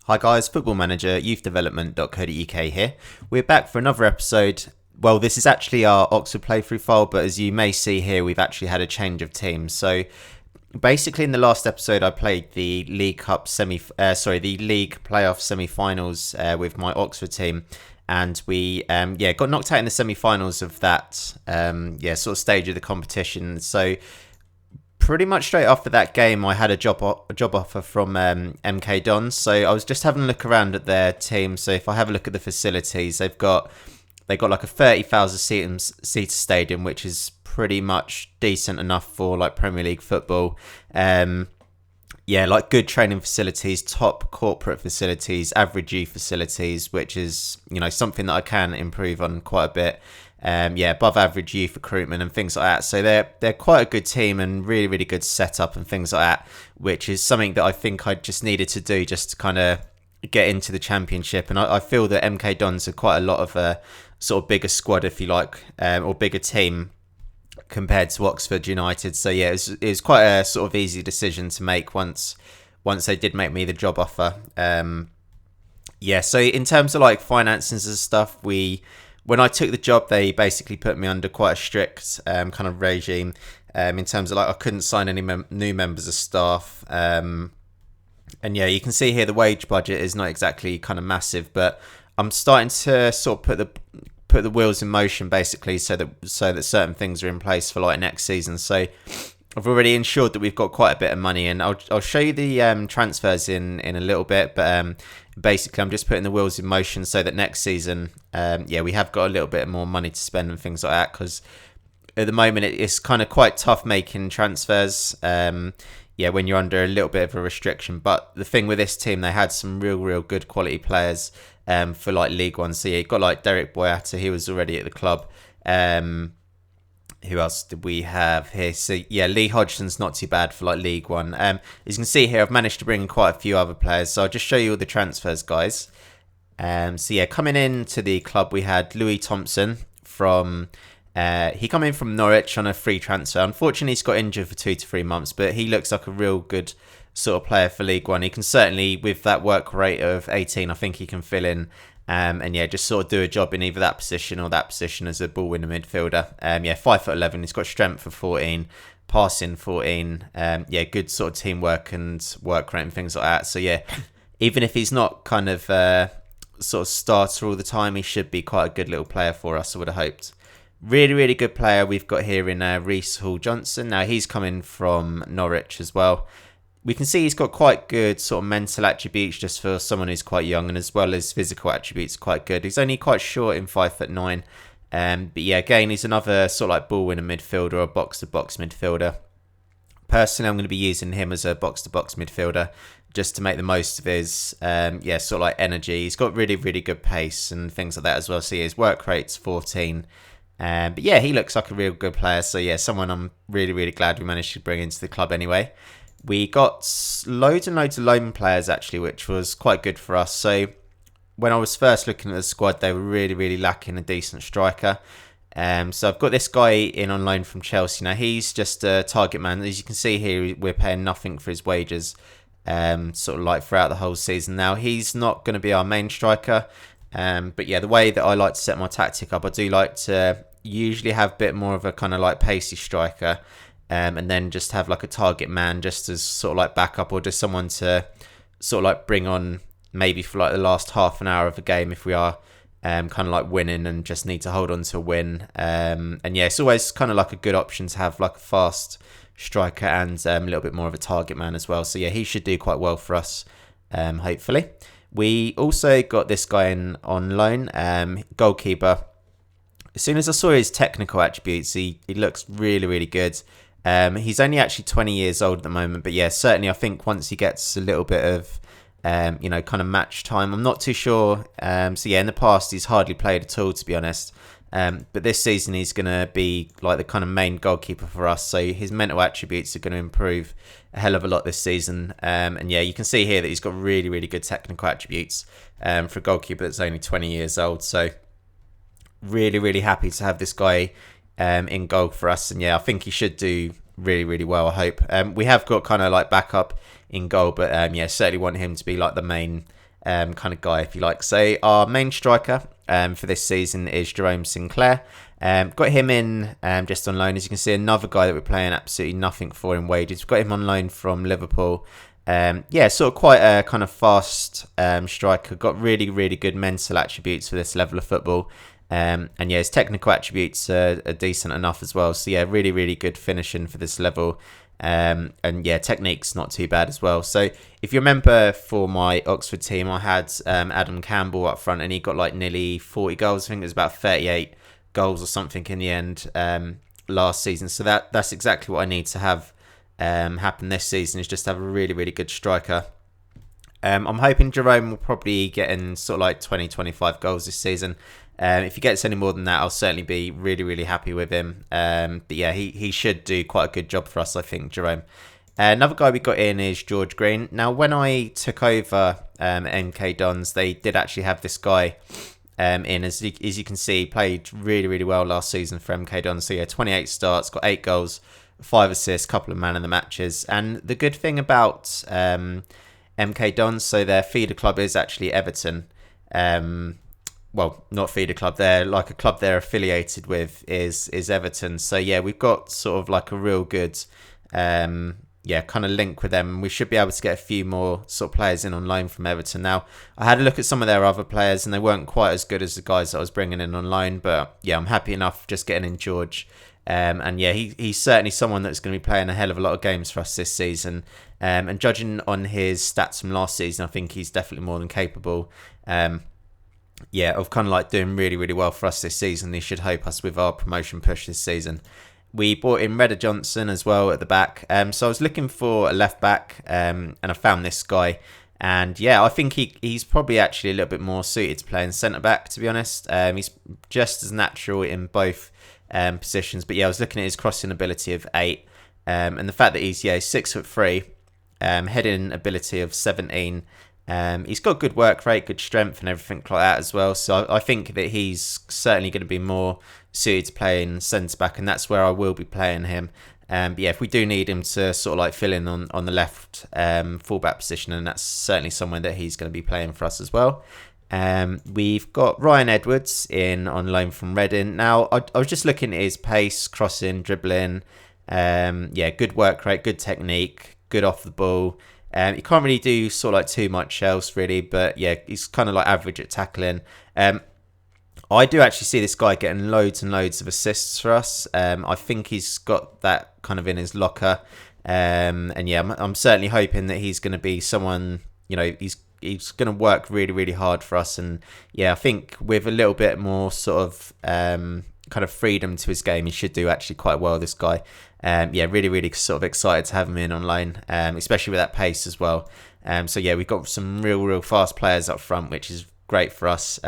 Hi guys, Football-ManagerYouthDevelopment.co.uk here. We're back for another episode. Well, this is actually our Oxford playthrough file, but as you may see here, we've actually had a change of teams. So basically in the last episode, I played the League Cup the League Playoff semi-finals with my Oxford team. And we got knocked out in the semi-finals of that sort of stage of the competition. So pretty much straight after that game, I had a job offer from MK Dons. So I was just having a look around at their team. So if I have a look at the facilities, they've got like a 30,000 seater stadium, which is pretty much decent enough for like Premier League football. Like good training facilities, top corporate facilities, average youth facilities, which is something that I can improve on quite a bit. Above average youth recruitment and things like that. So they're quite a good team and really, really good setup and things like that, which is something that I think I just needed to do just to kind of get into the championship. And I feel that MK Dons are quite a lot of a sort of bigger squad, if you like, or bigger team compared to Oxford United. So yeah, it was quite a sort of easy decision to make once they did make me the job offer. So in terms of like finances and stuff, when I took the job, they basically put me under quite a strict kind of regime in terms of like I couldn't sign any new members of staff. You can see here the wage budget is not exactly kind of massive, but I'm starting to sort of put the wheels in motion basically so that certain things are in place for like next season. So I've already ensured that we've got quite a bit of money, and I'll show you the transfers in a little bit, but basically I'm just putting the wheels in motion so that next season we have got a little bit more money to spend and things like that, because at the moment it's kind of quite tough making transfers when you're under a little bit of a restriction. But the thing with this team, they had some real good quality players for like League One. So you've got like Derek Boyata, he was already at the club. Who else did we have here? So yeah, Lee Hodgson's not too bad for like League One. As you can see here, I've managed to bring in quite a few other players. So I'll just show you all the transfers, guys. Coming into the club, we had Louis Thompson from... he come in from Norwich on a free transfer. Unfortunately, he's got injured for 2 to 3 months, but he looks like a real good sort of player for League One. He can certainly, with that work rate of 18, I think he can fill in just sort of do a job in either that position or that position as a ball winner midfielder. 5'11", he's got strength of 14, passing 14. Good sort of teamwork and work rate and things like that. So yeah, even if he's not kind of sort of starter all the time, he should be quite a good little player for us, I would have hoped. Really, really good player we've got here in Reece Hall-Johnson. Now he's coming from Norwich as well. We can see he's got quite good sort of mental attributes just for someone who's quite young, and as well as physical attributes quite good. He's only quite short in 5'9". Again, he's another sort of like ball winner midfielder or box-to-box midfielder. Personally, I'm going to be using him as a box-to-box midfielder just to make the most of his sort of like energy. He's got really, really good pace and things like that as well. So his work rate's 14. He looks like a real good player. So yeah, someone I'm really, really glad we managed to bring into the club anyway. We got loads and loads of loan players actually, which was quite good for us. So when I was first looking at the squad, they were really, really lacking a decent striker. So I've got this guy in on loan from Chelsea. Now he's just a target man. As you can see here, we're paying nothing for his wages, sort of like throughout the whole season. Now he's not going to be our main striker. The way that I like to set my tactic up, I do like to usually have a bit more of a kind of like pacey striker. And then just have like a target man just as sort of like backup, or just someone to sort of like bring on maybe for like the last half an hour of a game if we are kind of like winning and just need to hold on to a win. It's always kind of like a good option to have like a fast striker and a little bit more of a target man as well. So yeah, he should do quite well for us, hopefully. We also got this guy in on loan, goalkeeper. As soon as I saw his technical attributes, he looks really, really good. He's only actually 20 years old at the moment, but yeah, certainly I think once he gets a little bit of, kind of match time, I'm not too sure. In the past, he's hardly played at all, to be honest. But this season, he's going to be like the kind of main goalkeeper for us. So his mental attributes are going to improve a hell of a lot this season. You can see here that he's got really, really good technical attributes for a goalkeeper that's only 20 years old. So really, really happy to have this guy in goal for us, and I think he should do really, really well, I hope. We have got kind of like backup in goal, but certainly want him to be like the main kind of guy, if you like. So our main striker for this season is Jerome Sinclair. Got him in just on loan. As you can see, another guy that we're paying absolutely nothing for in wages. We've got him on loan from Liverpool. Sort of quite a kind of fast striker. Got really, really good mental attributes for this level of football. His technical attributes are decent enough as well. So yeah, really, really good finishing for this level. Technique's not too bad as well. So if you remember, for my Oxford team, I had Adam Campbell up front, and he got like nearly 40 goals. I think it was about 38 goals or something in the end last season. So that's exactly what I need to have happen this season, is just have a really, really good striker. I'm hoping Jerome will probably get in sort of like 20-25 goals this season. If he gets any more than that, I'll certainly be really, really happy with him. He should do quite a good job for us, I think, Jerome. Another guy we got in is George Green. Now, when I took over MK Dons, they did actually have this guy in. As you can see, he played really, really well last season for MK Dons. So yeah, 28 starts, got 8 goals, 5 assists, couple of man of the matches. And the good thing about MK Dons, so their feeder club is actually Everton. Well, not feeder club, they're like a club they're affiliated with is Everton. So yeah, we've got sort of like a real good kind of link with them. We should be able to get a few more sort of players in on loan from Everton. Now, I had a look at some of their other players, and they weren't quite as good as the guys that I was bringing in on loan, but yeah, I'm happy enough just getting in George. He's certainly someone that's going to be playing a hell of a lot of games for us this season. And judging on his stats from last season, I think he's definitely more than capable of kind of like doing really, really well for us this season. He should help us with our promotion push this season. We brought in Redder Johnson as well at the back. So I was looking for a left back, and I found this guy. And yeah, I think he's probably actually a little bit more suited to playing centre back, to be honest. He's just as natural in both positions. But yeah, I was looking at his crossing ability of 8, and the fact that he's 6'3", heading ability of 17. He's got good work rate, good strength, and everything like that as well. So I think that he's certainly going to be more suited to playing centre back, and that's where I will be playing him. If we do need him to sort of like fill in on the left fullback position, and that's certainly someone that he's going to be playing for us as well. We've got Ryan Edwards in on loan from Reading. Now, I was just looking at his pace, crossing, dribbling. Good work rate, good technique, good off the ball. He can't really do sort of like too much else really, but yeah, he's kind of like average at tackling. I do actually see this guy getting loads and loads of assists for us. I think he's got that kind of in his locker. I'm certainly hoping that he's going to be someone, he's going to work really, really hard for us. And yeah, I think with a little bit more sort of kind of freedom to his game, he should do actually quite well, this guy. Really, really sort of excited to have him in on loan, especially with that pace as well. We've got some real fast players up front, which is great for us,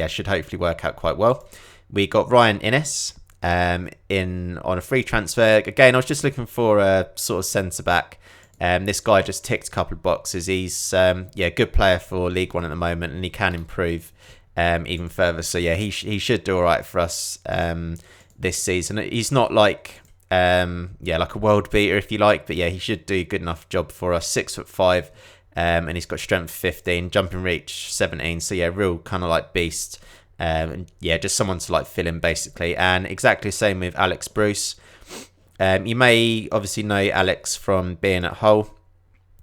should hopefully work out quite well. We got Ryan Innes in on a free transfer. Again, I was just looking for a sort of centre back. This guy just ticked a couple of boxes. He's a good player for League One at the moment, and he can improve even further. So yeah, he should do all right for us this season. He's not like like a world beater, if you like, but yeah, he should do a good enough job for us. 6'5", and he's got strength 15, jumping reach 17. So yeah, real kind of like beast. Just someone to like fill in basically. And exactly the same with Alex Bruce. You may obviously know Alex from being at Hull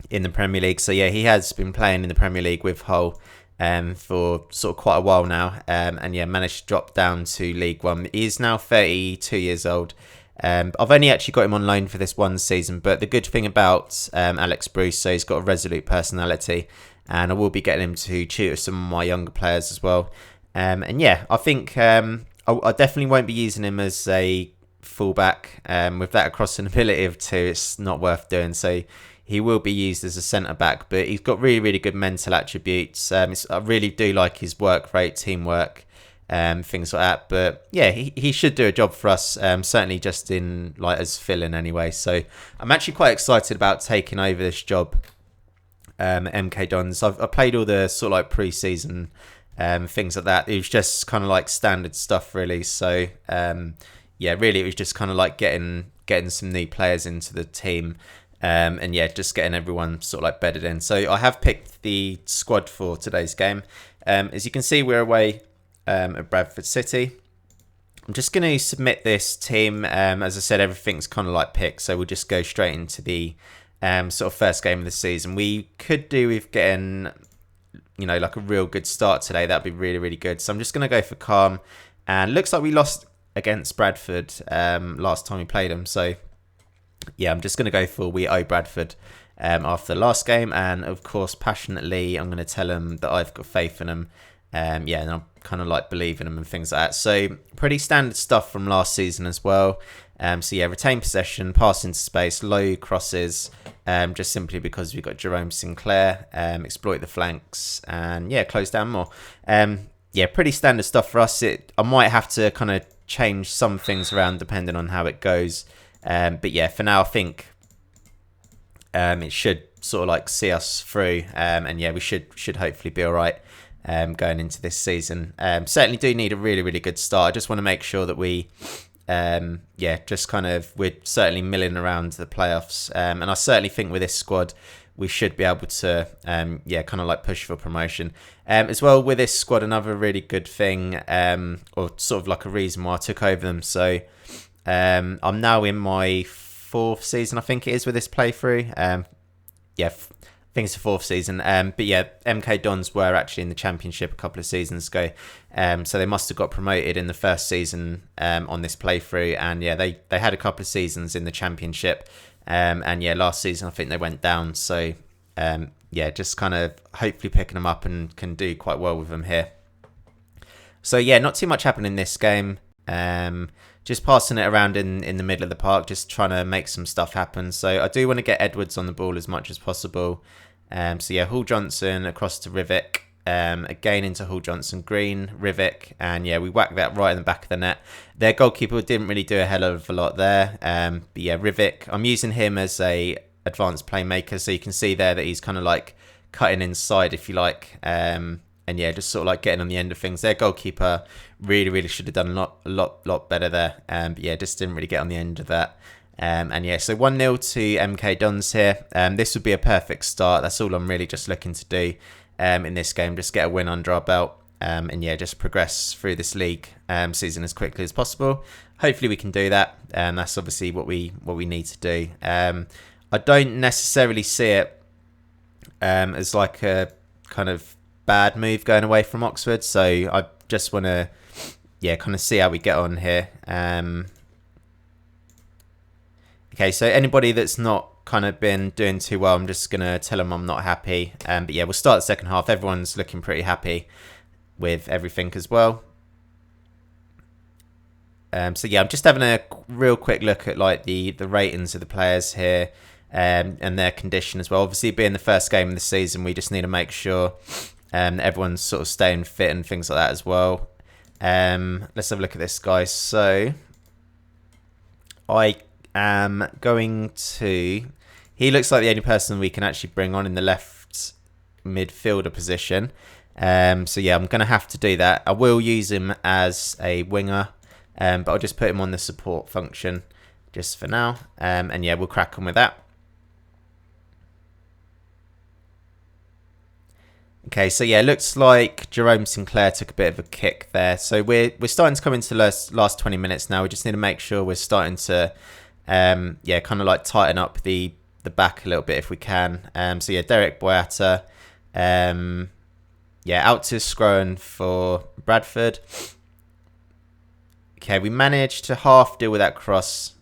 in the Premier League. So yeah, he has been playing in the Premier League with Hull for sort of quite a while now. Managed to drop down to League One. He is now 32 years old. I've only actually got him on loan for this one season, but the good thing about Alex Bruce, so he's got a resolute personality, and I will be getting him to tutor some of my younger players as well. I think I definitely won't be using him as a fullback. With that crossing ability of 2, it's not worth doing. So he will be used as a centre back, but he's got really, really good mental attributes. I really do like his work rate, teamwork, things like that. But yeah, he should do a job for us, certainly just in like as fill-in anyway. So I'm actually quite excited about taking over this job, MK Dons. I've played all the sort of like pre-season things like that. It was just kind of like standard stuff really. So really it was just kind of like getting some new players into the team. And yeah, just getting everyone sort of like bedded in. So I have picked the squad for today's game. As you can see, we're away at Bradford City. I'm just going to submit this team. As I said, everything's kind of like picked, so we'll just go straight into the sort of first game of the season. We could do with getting, you know, like a real good start today. That'd be really, really good. So I'm just going to go for calm. And looks like we lost against Bradford last time we played them. So yeah, I'm just going to go for we owe Bradford after the last game. And of course, passionately, I'm going to tell them that I've got faith in them. Yeah, and I'm kind of like believing them and things like that. So pretty standard stuff from last season as well. So yeah, retain possession, pass into space, low crosses, just simply because we've got Jerome Sinclair, exploit the flanks, and yeah, close down more. Yeah, pretty standard stuff for us. I might have to kind of change some things around depending on how it goes. But yeah, for now, I think it should sort of like see us through. And yeah, we should hopefully be all right going into this season. Certainly do need a really, really good start. I just want to make sure that we, yeah, just kind of, we're certainly milling around the playoffs. And I certainly think with this squad, we should be able to, yeah, kind of like push for promotion. As well, with this squad, another really good thing, or sort of like a reason why I took over them. So I'm now in my 4th season, I think it is, with this playthrough. Yeah, I think it's the 4th season. But yeah, MK Dons were actually in the championship a couple of seasons ago. So they must have got promoted in the first season on this playthrough. And yeah, they had a couple of seasons in the championship. And yeah, last season I think they went down. So yeah, just kind of hopefully picking them up and can do quite well with them here. So yeah, not too much happened in this game. Just passing it around in the middle of the park, just trying to make some stuff happen. So I do want to get Edwards on the ball as much as possible. So yeah, Hall Johnson across to Rivik. Again into Hall Johnson, Green, Rivik, and yeah, we whacked that right in the back of the net. Their goalkeeper didn't really do a hell of a lot there. But yeah, Rivik, I'm using him as a advanced playmaker, so you can see there that he's kind of like cutting inside, if you like. And yeah, just sort of like getting on the end of things. Their goalkeeper really should have done a lot better there. But yeah, just didn't really get on the end of that. And yeah, so 1-0 to MK Dons here. This would be a perfect start. That's all I'm really just looking to do in this game. Just get a win under our belt. And yeah, just progress through this league season as quickly as possible. Hopefully we can do that. That's obviously what we need to do. I don't necessarily see it as like a kind of bad move going away from Oxford, so I just want to, yeah, kind of see how we get on here. Okay, so anybody that's not kind of been doing too well, I'm just going to tell them I'm not happy. But yeah, we'll start the second half. Everyone's looking pretty happy with everything as well. So yeah, I'm just having a real quick look at like the ratings of the players here and their condition as well. Obviously, being the first game of the season, we just need to make sure everyone's sort of staying fit and things like that as well. Let's have a look at this, guys. So I am going to... He looks like the only person we can actually bring on in the left midfielder position. So yeah, I'm going to have to do that. I will use him as a winger, but I'll just put him on the support function just for now. And yeah, we'll crack on with that. Okay, so yeah, it looks like Jerome Sinclair took a bit of a kick there. So we're starting to come into the last 20 minutes now. We just need to make sure we're starting to, yeah, kind of like tighten up the back a little bit if we can. So yeah, Derek Boyata, yeah, out to Scrowan for Bradford. Okay, we managed to half deal with that cross.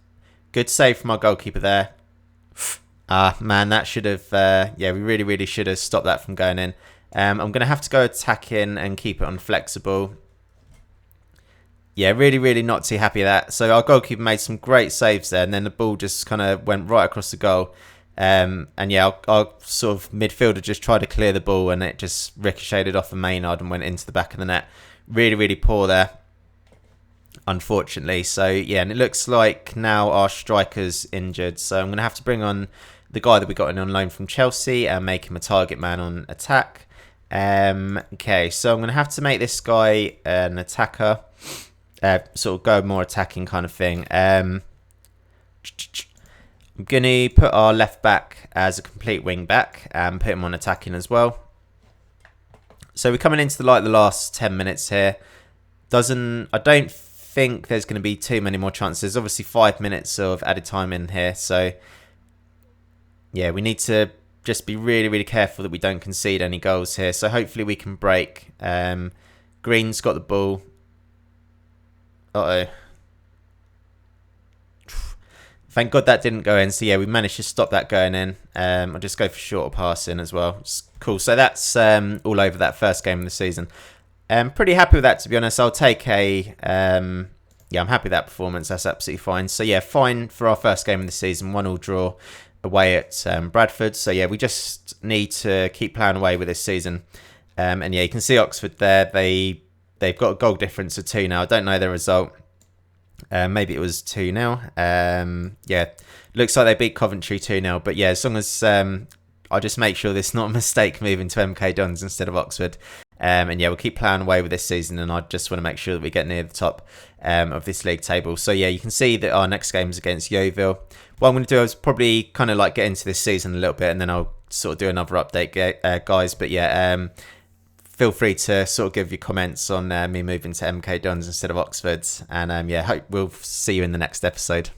Good save from our goalkeeper there. Man, that should have, yeah, we really should have stopped that from going in. I'm going to have to go attacking and keep it on flexible. Yeah, really not too happy with that. So our goalkeeper made some great saves there, and then the ball just kind of went right across the goal. And yeah, our sort of midfielder just tried to clear the ball, and it just ricocheted off of Maynard and went into the back of the net. Really poor there, unfortunately. So yeah, and it looks like now our striker's injured. So I'm going to have to bring on the guy that we got in on loan from Chelsea and make him a target man on attack. Okay, so I'm going to have to make this guy an attacker. Sort of go more attacking kind of thing. I'm going to put our left back as a complete wing back and put him on attacking as well. So we're coming into the last 10 minutes here. I don't think there's going to be too many more chances. There's obviously 5 minutes of added time in here. So yeah, we need to just be really, really careful that we don't concede any goals here. So hopefully we can break. Green's got the ball. Uh-oh. Thank God that didn't go in. So yeah, we managed to stop that going in. I'll just go for shorter passing as well. It's cool. So that's all over that first game of the season. Pretty happy with that, to be honest. I'll take a... yeah, I'm happy with that performance. That's absolutely fine. So yeah, fine for our first game of the season. 1-1 draw away at Bradford. So yeah, we just need to keep ploughing away with this season. And yeah, you can see Oxford there. They've got a goal difference of 2 now. I don't know the result. Maybe it was 2-0. Yeah, looks like they beat Coventry 2-0. But yeah, as long as I'll just make sure this is not a mistake moving to MK Dons instead of Oxford. And yeah, we'll keep ploughing away with this season, and I just want to make sure that we get near the top of this league table. So yeah, you can see that our next game is against Yeovil. What I'm going to do is probably kind of like get into this season a little bit, and then I'll sort of do another update, guys. But yeah, feel free to sort of give your comments on me moving to MK Dons instead of Oxford. And yeah, hope we'll see you in the next episode.